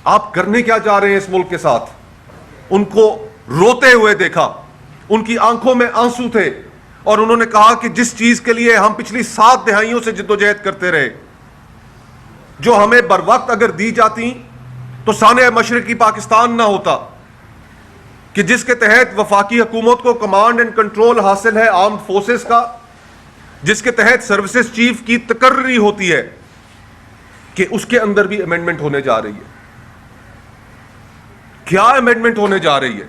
آپ کرنے کیا چاہ رہے ہیں اس ملک کے ساتھ؟ ان کو روتے ہوئے دیکھا، ان کی آنکھوں میں آنسو تھے، اور انہوں نے کہا کہ جس چیز کے لیے ہم پچھلی 7 دہائیوں سے جدوجہد کرتے رہے، جو ہمیں بر وقت اگر دی جاتی تو سانحہ مشرقی پاکستان نہ ہوتا، کہ جس کے تحت وفاقی حکومت کو کمانڈ اینڈ کنٹرول حاصل ہے آرمڈ فورسز کا، جس کے تحت سروسز چیف کی تقرری ہوتی ہے، کہ اس کے اندر بھی امینڈمنٹ ہونے جا رہی ہے۔ کیا امینڈمنٹ ہونے جا رہی ہے؟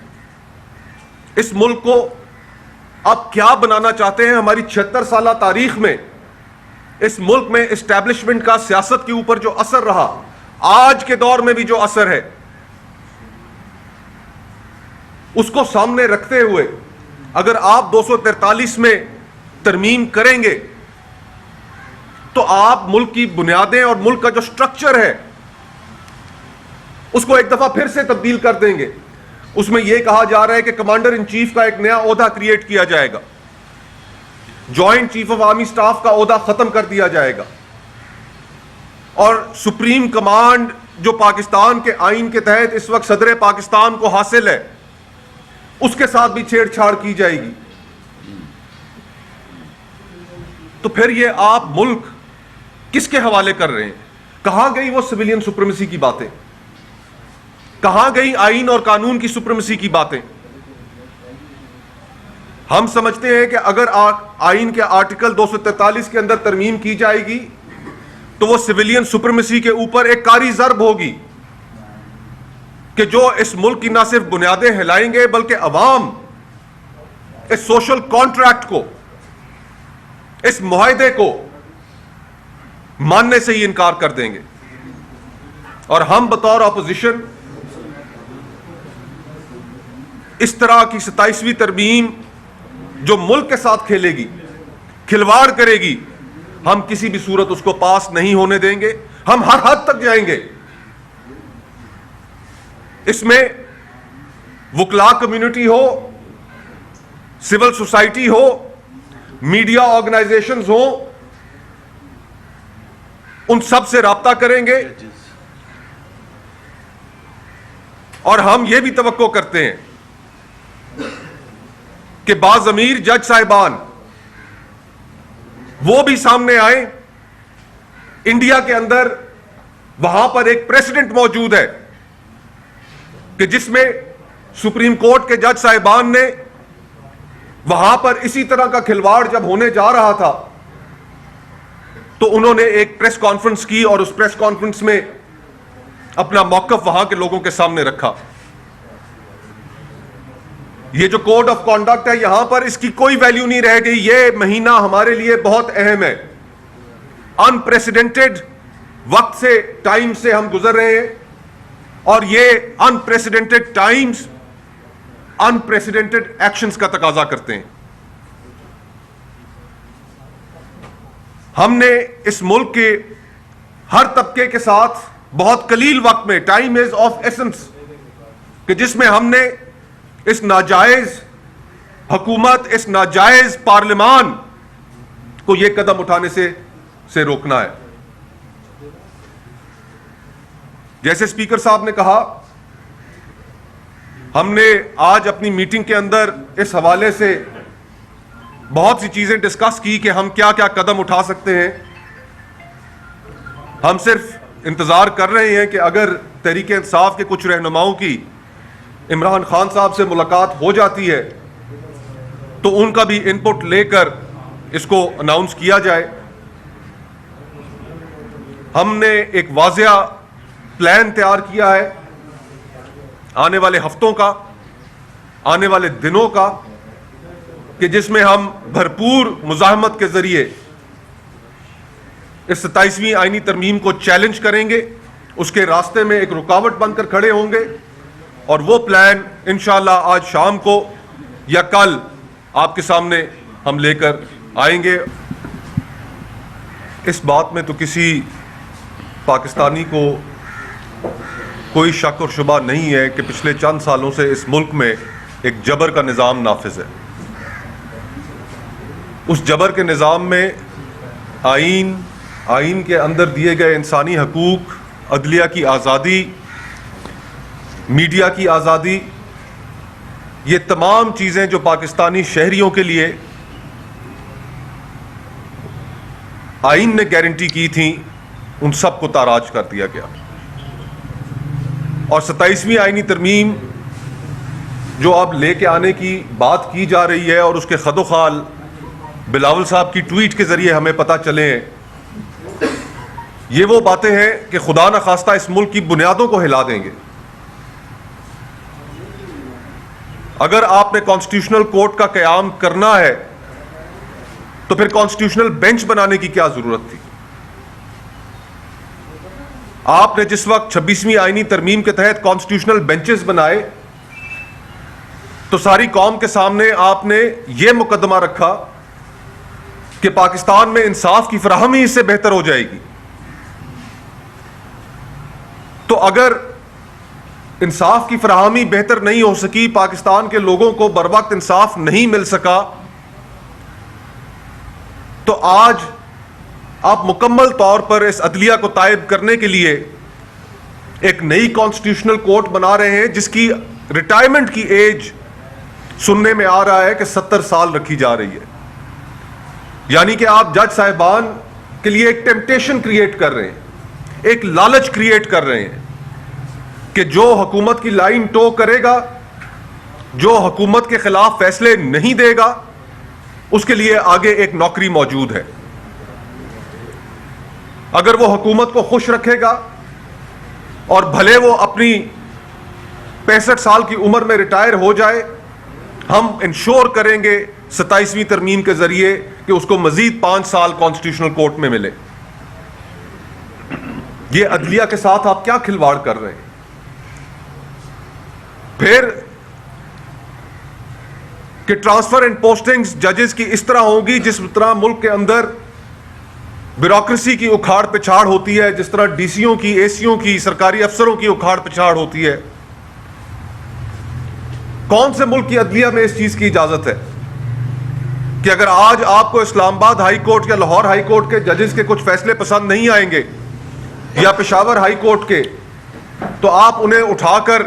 اس ملک کو آپ کیا بنانا چاہتے ہیں؟ ہماری 76 سالہ تاریخ میں اس ملک میں اسٹیبلشمنٹ کا سیاست کے اوپر جو اثر رہا، آج کے دور میں بھی جو اثر ہے، اس کو سامنے رکھتے ہوئے اگر آپ 243 میں ترمیم کریں گے تو آپ ملک کی بنیادیں اور ملک کا جو سٹرکچر ہے اس کو ایک دفعہ پھر سے تبدیل کر دیں گے۔ اس میں یہ کہا جا رہا ہے کہ کمانڈر ان چیف کا ایک نیا عہدہ کریٹ کیا جائے گا، joint chief of army staff کا عہدہ ختم کر دیا جائے گا، اور سپریم کمانڈ جو پاکستان کے آئین کے تحت اس وقت صدر پاکستان کو حاصل ہے، اس کے ساتھ بھی چھیڑ چھاڑ کی جائے گی۔ تو پھر یہ آپ ملک کس کے حوالے کر رہے ہیں؟ کہاں گئی وہ سویلین سپریمیسی کی باتیں؟ کہاں گئی آئین اور قانون کی سپریمیسی کی باتیں؟ ہم سمجھتے ہیں کہ اگر آئین کے آرٹیکل 243 کے اندر ترمیم کی جائے گی تو وہ سویلین سپریمیسی کے اوپر ایک کاری ضرب ہوگی، کہ جو اس ملک کی نہ صرف بنیادیں ہلائیں گے بلکہ عوام اس سوشل کانٹریکٹ کو، اس معاہدے کو ماننے سے ہی انکار کر دیں گے۔ اور ہم بطور اپوزیشن اس طرح کی 27ویں ترمیم جو ملک کے ساتھ کھیلے گی، کھلواڑ کرے گی، ہم کسی بھی صورت اس کو پاس نہیں ہونے دیں گے۔ ہم ہر حد تک جائیں گے۔ اس میں وکلاء کمیونٹی ہو، سول سوسائٹی ہو، میڈیا آرگنائزیشنز ہوں، ان سب سے رابطہ کریں گے، اور ہم یہ بھی توقع کرتے ہیں کہ باضمیر جج صاحبان وہ بھی سامنے آئیں۔ انڈیا کے اندر وہاں پر ایک پریسیڈنٹ موجود ہے کہ جس میں سپریم کورٹ کے جج صاحبان نے وہاں پر اسی طرح کا کھلواڑ جب ہونے جا رہا تھا تو انہوں نے ایک پریس کانفرنس کی، اور اس پریس کانفرنس میں اپنا موقف وہاں کے لوگوں کے سامنے رکھا۔ یہ جو کوڈ آف کانڈکٹ ہے یہاں پر، اس کی کوئی ویلیو نہیں رہ گئی۔ یہ مہینہ ہمارے لیے بہت اہم ہے۔ انپریسیڈنٹڈ وقت سے، ٹائم سے ہم گزر رہے ہیں، اور یہ انپریسیڈنٹڈ ٹائمز انپریسیڈنٹڈ ایکشنز کا تقاضا کرتے ہیں۔ ہم نے اس ملک کے ہر طبقے کے ساتھ بہت قلیل وقت میں، ٹائم از آف ایسنس، کہ جس میں ہم نے اس ناجائز حکومت، اس ناجائز پارلیمان کو یہ قدم اٹھانے سے روکنا ہے۔ جیسے اسپیکر صاحب نے کہا، ہم نے آج اپنی میٹنگ کے اندر اس حوالے سے بہت سی چیزیں ڈسکس کی کہ ہم کیا کیا قدم اٹھا سکتے ہیں۔ ہم صرف انتظار کر رہے ہیں کہ اگر تحریک انصاف کے کچھ رہنماؤں کی عمران خان صاحب سے ملاقات ہو جاتی ہے تو ان کا بھی ان پٹ لے کر اس کو اناؤنس کیا جائے۔ ہم نے ایک واضح پلان تیار کیا ہے آنے والے ہفتوں کا، آنے والے دنوں کا، کہ جس میں ہم بھرپور مزاحمت کے ذریعے اس 27ویں آئینی ترمیم کو چیلنج کریں گے، اس کے راستے میں ایک رکاوٹ بن کر کھڑے ہوں گے، اور وہ پلان انشاءاللہ آج شام کو یا کل آپ کے سامنے ہم لے کر آئیں گے۔ اس بات میں تو کسی پاکستانی کو کوئی شک اور شبہ نہیں ہے کہ پچھلے چند سالوں سے اس ملک میں ایک جبر کا نظام نافذ ہے۔ اس جبر کے نظام میں آئین کے اندر دیے گئے انسانی حقوق، عدلیہ کی آزادی، میڈیا کی آزادی، یہ تمام چیزیں جو پاکستانی شہریوں کے لیے آئین نے گارنٹی کی تھیں، ان سب کو تاراج کر دیا گیا. اور 27ویں آئینی ترمیم جو اب لے کے آنے کی بات کی جا رہی ہے اور اس کے خد و خال بلاول صاحب کی ٹویٹ کے ذریعے ہمیں پتہ چلے ہیں، یہ وہ باتیں ہیں کہ خدا نخواستہ اس ملک کی بنیادوں کو ہلا دیں گے. اگر آپ نے کانسٹیٹیوشنل کورٹ کا قیام کرنا ہے تو پھر کانسٹیٹیوشنل بینچ بنانے کی کیا ضرورت تھی؟ آپ نے جس وقت 26ویں آئینی ترمیم کے تحت کانسٹیٹیوشنل بینچز بنائے تو ساری قوم کے سامنے آپ نے یہ مقدمہ رکھا کہ پاکستان میں انصاف کی فراہمی اس سے بہتر ہو جائے گی. تو اگر انصاف کی فراہمی بہتر نہیں ہو سکی، پاکستان کے لوگوں کو بر وقت انصاف نہیں مل سکا، تو آج آپ مکمل طور پر اس عدلیہ کو تائب کرنے کے لیے ایک نئی کانسٹیٹیوشنل کورٹ بنا رہے ہیں جس کی ریٹائرمنٹ کی ایج سننے میں آ رہا ہے کہ 70 سال رکھی جا رہی ہے. یعنی کہ آپ جج صاحبان کے لیے ایک ٹیمپٹیشن کریٹ کر رہے ہیں، ایک لالچ کریٹ کر رہے ہیں کہ جو حکومت کی لائن ٹو کرے گا، جو حکومت کے خلاف فیصلے نہیں دے گا، اس کے لیے آگے ایک نوکری موجود ہے. اگر وہ حکومت کو خوش رکھے گا اور بھلے وہ اپنی 65 سال کی عمر میں ریٹائر ہو جائے، ہم انشور کریں گے 27ویں ترمیم کے ذریعے کہ اس کو مزید 5 سال کانسٹیٹیوشنل کورٹ میں ملے. یہ عدلیہ کے ساتھ آپ کیا کھلواڑ کر رہے ہیں؟ پھر کہ ٹرانسفر اینڈ پوسٹنگز ججز کی اس طرح ہوگی جس طرح ملک کے اندر بیوروکریسی کی اکھاڑ پچھاڑ ہوتی ہے، جس طرح ڈی سیوں کی، اے سیوں کی، سرکاری افسروں کی اکھاڑ پچھاڑ ہوتی ہے. کون سے ملک کی عدلیہ میں اس چیز کی اجازت ہے کہ اگر آج آپ کو اسلام آباد ہائی کورٹ یا لاہور ہائی کورٹ کے ججز کے کچھ فیصلے پسند نہیں آئیں گے یا پشاور ہائی کورٹ کے، تو آپ انہیں اٹھا کر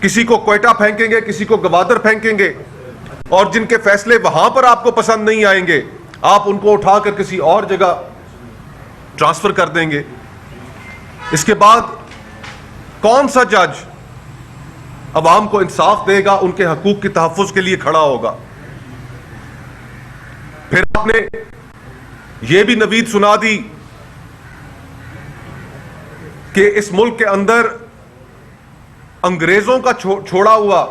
کسی کو کوئٹہ پھینکیں گے، کسی کو گوادر پھینکیں گے، اور جن کے فیصلے وہاں پر آپ کو پسند نہیں آئیں گے آپ ان کو اٹھا کر کسی اور جگہ ٹرانسفر کر دیں گے. اس کے بعد کون سا جج عوام کو انصاف دے گا، ان کے حقوق کے تحفظ کے لیے کھڑا ہوگا؟ پھر آپ نے یہ بھی نوید سنا دی کہ اس ملک کے اندر انگریزوں کا چھوڑا ہوا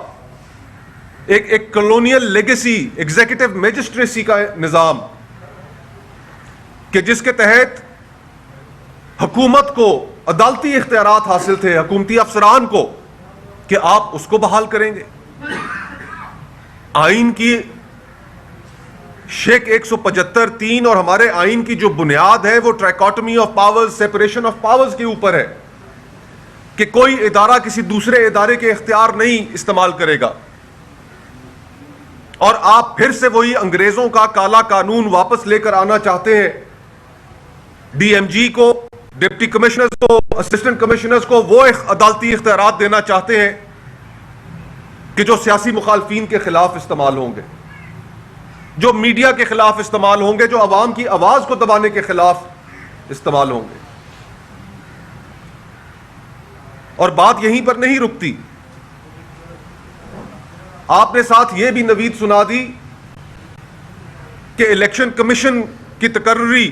ایک کلونیل لیگیسی، ایگزیکٹو میجسٹریسی کا نظام، کہ جس کے تحت حکومت کو عدالتی اختیارات حاصل تھے، حکومتی افسران کو، کہ آپ اس کو بحال کریں گے. آئین کی شیک 175(3) اور ہمارے آئین کی جو بنیاد ہے وہ trichotomy of powers, separation of powers کے اوپر ہے کہ کوئی ادارہ کسی دوسرے ادارے کے اختیار نہیں استعمال کرے گا. اور آپ پھر سے وہی انگریزوں کا کالا قانون واپس لے کر آنا چاہتے ہیں. ڈی ایم جی کو، ڈپٹی کمشنرز کو، اسسٹنٹ کمشنرز کو وہ عدالتی اختیارات دینا چاہتے ہیں کہ جو سیاسی مخالفین کے خلاف استعمال ہوں گے، جو میڈیا کے خلاف استعمال ہوں گے، جو عوام کی آواز کو دبانے کے خلاف استعمال ہوں گے. اور بات یہیں پر نہیں رکتی، آپ نے ساتھ یہ بھی نوید سنا دی کہ الیکشن کمیشن کی تقرری،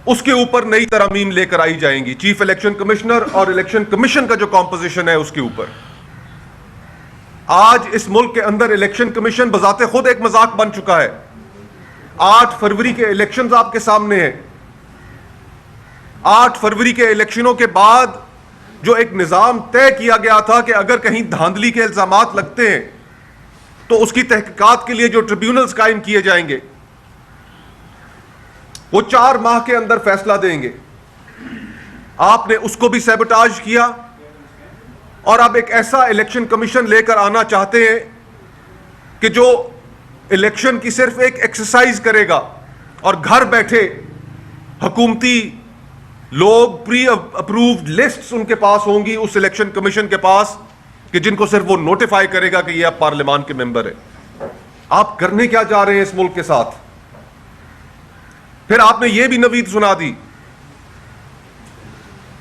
اس کے اوپر نئی ترامیم لے کر آئی جائیں گی. چیف الیکشن کمشنر اور الیکشن کمیشن کا جو کمپوزیشن ہے اس کے اوپر. آج اس ملک کے اندر الیکشن کمیشن بذات خود ایک مذاق بن چکا ہے. 8 فروری کے الیکشنز آپ کے سامنے ہیں. 8 فروری کے الیکشنوں کے بعد جو ایک نظام طے کیا گیا تھا کہ اگر کہیں دھاندلی کے الزامات لگتے ہیں تو اس کی تحقیقات کے لیے جو ٹریبیونلز قائم کیے جائیں گے وہ 4 ماہ کے اندر فیصلہ دیں گے. آپ نے اس کو بھی سیبوٹاج کیا اور اب ایک ایسا الیکشن کمیشن لے کر آنا چاہتے ہیں کہ جو الیکشن کی صرف ایک ایکسرسائز کرے گا اور گھر بیٹھے حکومتی لوگ پری اپرووڈ لسٹس ان کے پاس ہوں گی اس الیکشن کمیشن کے پاس کہ جن کو صرف وہ نوٹیفائی کرے گا کہ یہ آپ پارلیمان کے ممبر ہیں. آپ کرنے کیا جا رہے ہیں اس ملک کے ساتھ؟ پھر آپ نے یہ بھی نوید سنا دی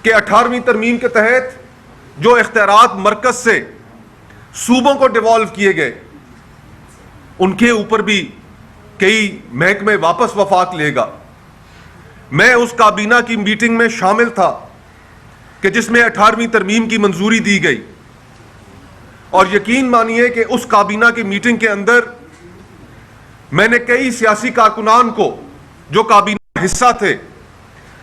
کہ 18ویں ترمیم کے تحت جو اختیارات مرکز سے صوبوں کو ڈیوالو کیے گئے ان کے اوپر بھی کئی محکمے واپس وفاق لے گا. میں اس کابینہ کی میٹنگ میں شامل تھا کہ جس میں 18ویں ترمیم کی منظوری دی گئی، اور یقین مانیے کہ اس کابینہ کی میٹنگ کے اندر میں نے کئی سیاسی کارکنان کو جو کابینہ حصہ تھے،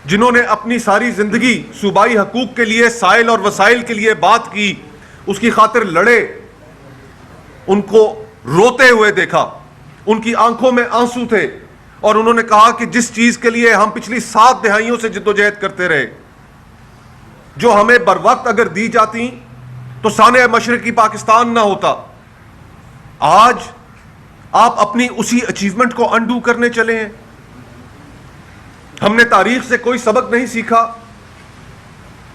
جنہوں نے اپنی ساری زندگی صوبائی حقوق کے لیے، سائل اور وسائل کے لیے بات کی، اس کی خاطر لڑے، ان کو روتے ہوئے دیکھا. ان کی آنکھوں میں آنسو تھے اور انہوں نے کہا کہ جس چیز کے لیے ہم پچھلی 7 دہائیوں سے جدوجہد کرتے رہے، جو ہمیں بر وقت اگر دی جاتی تو سانحہ مشرقی پاکستان نہ ہوتا. آج آپ اپنی اسی اچیومنٹ کو انڈو کرنے چلے ہیں. ہم نے تاریخ سے کوئی سبق نہیں سیکھا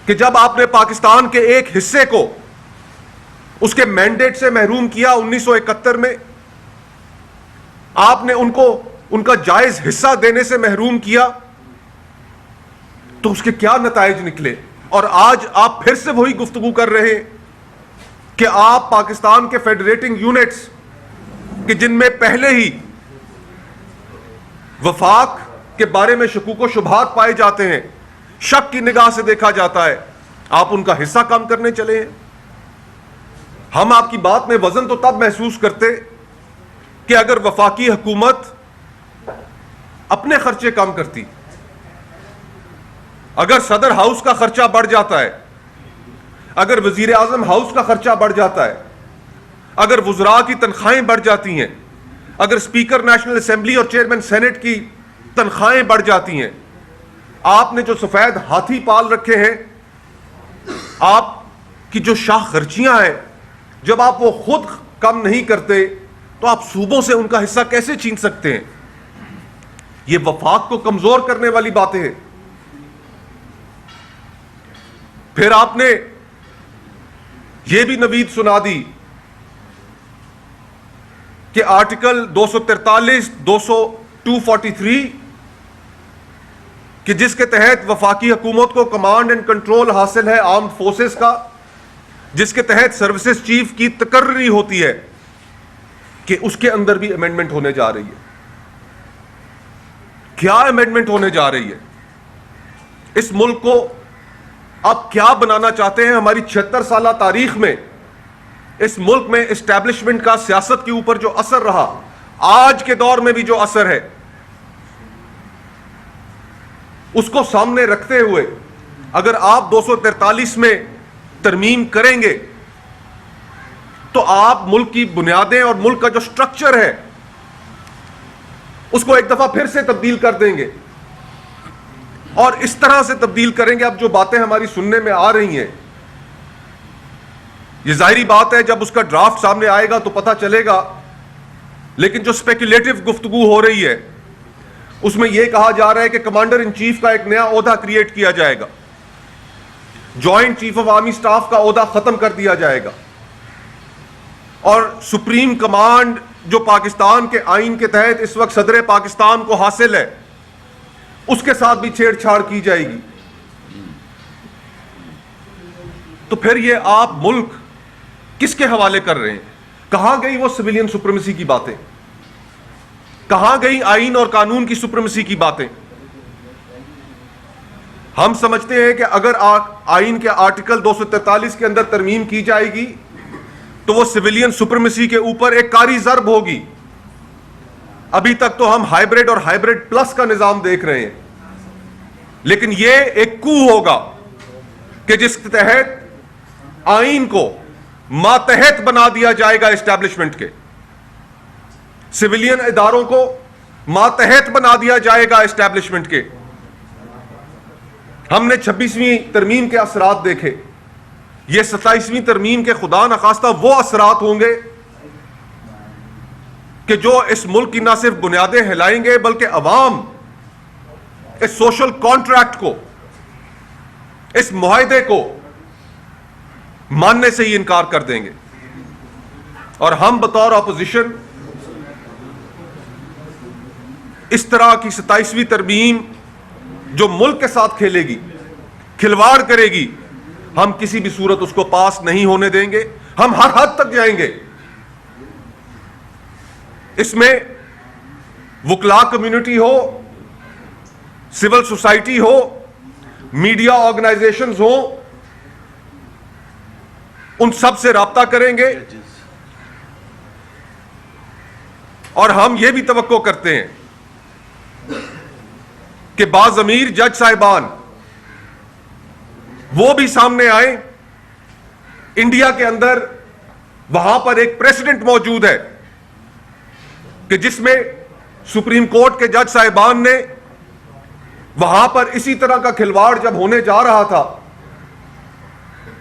کہ جب آپ نے پاکستان کے ایک حصے کو اس کے مینڈیٹ سے محروم کیا 1971 میں، آپ نے ان کو ان کا جائز حصہ دینے سے محروم کیا، تو اس کے کیا نتائج نکلے؟ اور آج آپ پھر سے وہی گفتگو کر رہے ہیں کہ آپ پاکستان کے فیڈریٹنگ یونٹس کہ جن میں پہلے ہی وفاق کے بارے میں شکوک و شبہات پائے جاتے ہیں، شک کی نگاہ سے دیکھا جاتا ہے، آپ ان کا حصہ کم کرنے چلے ہیں. ہم آپ کی بات میں وزن تو تب محسوس کرتے کہ اگر وفاقی حکومت اپنے خرچے کم کرتی، اگر صدر ہاؤس کا خرچہ بڑھ جاتا ہے، اگر وزیر اعظم ہاؤس کا خرچہ بڑھ جاتا ہے، اگر وزراء کی تنخواہیں بڑھ جاتی ہیں، اگر اسپیکر نیشنل اسمبلی اور چیئرمین سینٹ کی تنخواہیں بڑھ جاتی ہیں، آپ نے جو سفید ہاتھی پال رکھے ہیں، آپ کی جو شاہ خرچیاں ہیں، جب آپ وہ خود کم نہیں کرتے تو آپ صوبوں سے ان کا حصہ کیسے چھین سکتے ہیں؟ یہ وفاق کو کمزور کرنے والی باتیں ہیں. پھر آپ نے یہ بھی نوید سنا دی کہ آرٹیکل 243 243 کہ جس کے تحت وفاقی حکومت کو کمانڈ اینڈ کنٹرول حاصل ہے آرمڈ فورسز کا، جس کے تحت سروسز چیف کی تقرری ہوتی ہے، کہ اس کے اندر بھی امینڈمنٹ ہونے جا رہی ہے. کیا امینڈمنٹ ہونے جا رہی ہے؟ اس ملک کو آپ کیا بنانا چاہتے ہیں؟ ہماری 76 سالہ تاریخ میں اس ملک میں اسٹیبلشمنٹ کا سیاست کے اوپر جو اثر رہا، آج کے دور میں بھی جو اثر ہے، اس کو سامنے رکھتے ہوئے اگر آپ 243 میں ترمیم کریں گے تو آپ ملک کی بنیادیں اور ملک کا جو سٹرکچر ہے اس کو ایک دفعہ پھر سے تبدیل کر دیں گے. اور اس طرح سے تبدیل کریں گے. اب جو باتیں ہماری سننے میں آ رہی ہیں، یہ ظاہری بات ہے جب اس کا ڈرافٹ سامنے آئے گا تو پتہ چلے گا، لیکن جو اسپیکولیٹو گفتگو ہو رہی ہے اس میں یہ کہا جا رہا ہے کہ کمانڈر ان چیف کا ایک نیا عہدہ کریٹ کیا جائے گا، joint chief of army staff کا عہدہ ختم کر دیا جائے گا، اور سپریم کمانڈ جو پاکستان کے آئین کے تحت اس وقت صدر پاکستان کو حاصل ہے، اس کے ساتھ بھی چھیڑ چھاڑ کی جائے گی. تو پھر یہ آپ ملک کس کے حوالے کر رہے ہیں؟ کہاں گئی وہ سویلین سپریمیسی کی باتیں؟ کہاں گئی آئین اور قانون کی سپریمیسی کی باتیں؟ ہم سمجھتے ہیں کہ اگر آئین کے آرٹیکل 243 کے اندر ترمیم کی جائے گی تو وہ سویلین سپریمیسی کے اوپر ایک کاری ضرب ہوگی. ابھی تک تو ہم ہائیبریڈ اور ہائیبریڈ پلس کا نظام دیکھ رہے ہیں، لیکن یہ ایک کو ہوگا کہ جس کے تحت آئین کو ماتحت بنا دیا جائے گا، اسٹیبلشمنٹ کے سویلین اداروں کو ماتحت بنا دیا جائے گا اسٹیبلشمنٹ کے. ہم نے 26ویں ترمیم کے اثرات دیکھے، یہ 27ویں ترمیم کے خدا نخواستہ وہ اثرات ہوں گے کہ جو اس ملک کی نہ صرف بنیادیں ہلائیں گے بلکہ عوام اس سوشل کانٹریکٹ کو اس معاہدے کو ماننے سے ہی انکار کر دیں گے. اور ہم بطور اپوزیشن اس طرح کی 27ویں ترمیم جو ملک کے ساتھ کھیلے گی, کھلواڑ کرے گی, ہم کسی بھی صورت اس کو پاس نہیں ہونے دیں گے. ہم ہر حد تک جائیں گے. اس میں وکلاء کمیونٹی ہو, سول سوسائٹی ہو, میڈیا آرگنائزیشنز ہوں, ان سب سے رابطہ کریں گے. اور ہم یہ بھی توقع کرتے ہیں کہ باضمیر جج صاحبان وہ بھی سامنے آئیں. انڈیا کے اندر وہاں پر ایک پریسیڈنٹ موجود ہے کہ جس میں سپریم کورٹ کے جج صاحبان نے وہاں پر اسی طرح کا کھلواڑ جب ہونے جا رہا تھا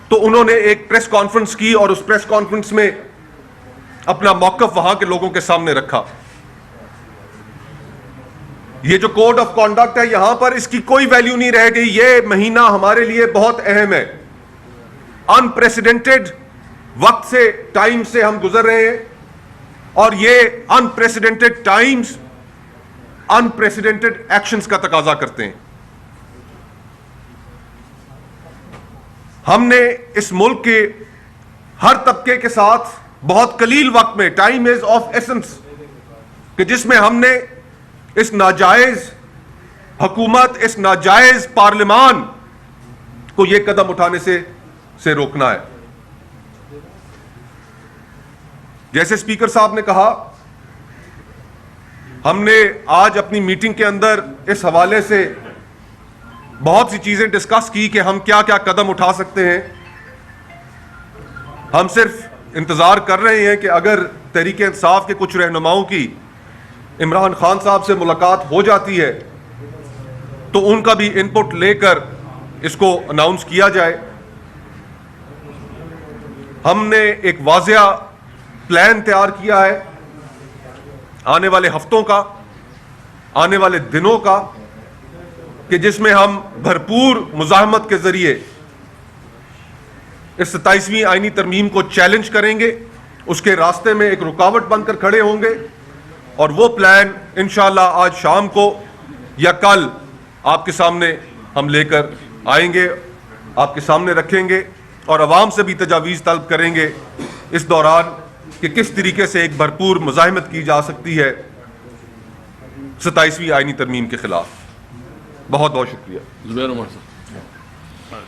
تو انہوں نے ایک پریس کانفرنس کی اور اس پریس کانفرنس میں اپنا موقف وہاں کے لوگوں کے سامنے رکھا. یہ جو کوڈ آف کانڈکٹ ہے یہاں پر اس کی کوئی ویلیو نہیں رہ گئی. یہ مہینہ ہمارے لیے بہت اہم ہے. انپریسیڈنٹڈ وقت سے, ٹائم سے ہم گزر رہے ہیں, اور یہ انپریسیڈنٹڈ ٹائمز انپریسیڈنٹڈ ایکشنز کا تقاضا کرتے ہیں. ہم نے اس ملک کے ہر طبقے کے ساتھ بہت قلیل وقت میں, ٹائم از آف ایسنس, کہ جس میں ہم نے اس ناجائز حکومت, اس ناجائز پارلیمان کو یہ قدم اٹھانے سے روکنا ہے. جیسے اسپیکر صاحب نے کہا, ہم نے آج اپنی میٹنگ کے اندر اس حوالے سے بہت سی چیزیں ڈسکس کی کہ ہم کیا کیا قدم اٹھا سکتے ہیں. ہم صرف انتظار کر رہے ہیں کہ اگر تحریک انصاف کے کچھ رہنماؤں کی عمران خان صاحب سے ملاقات ہو جاتی ہے تو ان کا بھی ان پٹ لے کر اس کو اناؤنس کیا جائے. ہم نے ایک واضح پلان تیار کیا ہے آنے والے ہفتوں کا, آنے والے دنوں کا, کہ جس میں ہم بھرپور مزاحمت کے ذریعے اس 27ویں آئینی ترمیم کو چیلنج کریں گے, اس کے راستے میں ایک رکاوٹ بن کر کھڑے ہوں گے. اور وہ پلان انشاءاللہ آج شام کو یا کل آپ کے سامنے ہم لے کر آئیں گے, آپ کے سامنے رکھیں گے, اور عوام سے بھی تجاویز طلب کریں گے اس دوران کہ کس طریقے سے ایک بھرپور مزاحمت کی جا سکتی ہے 27ویں آئینی ترمیم کے خلاف. بہت بہت شکریہ. زبیر عمر صاحب.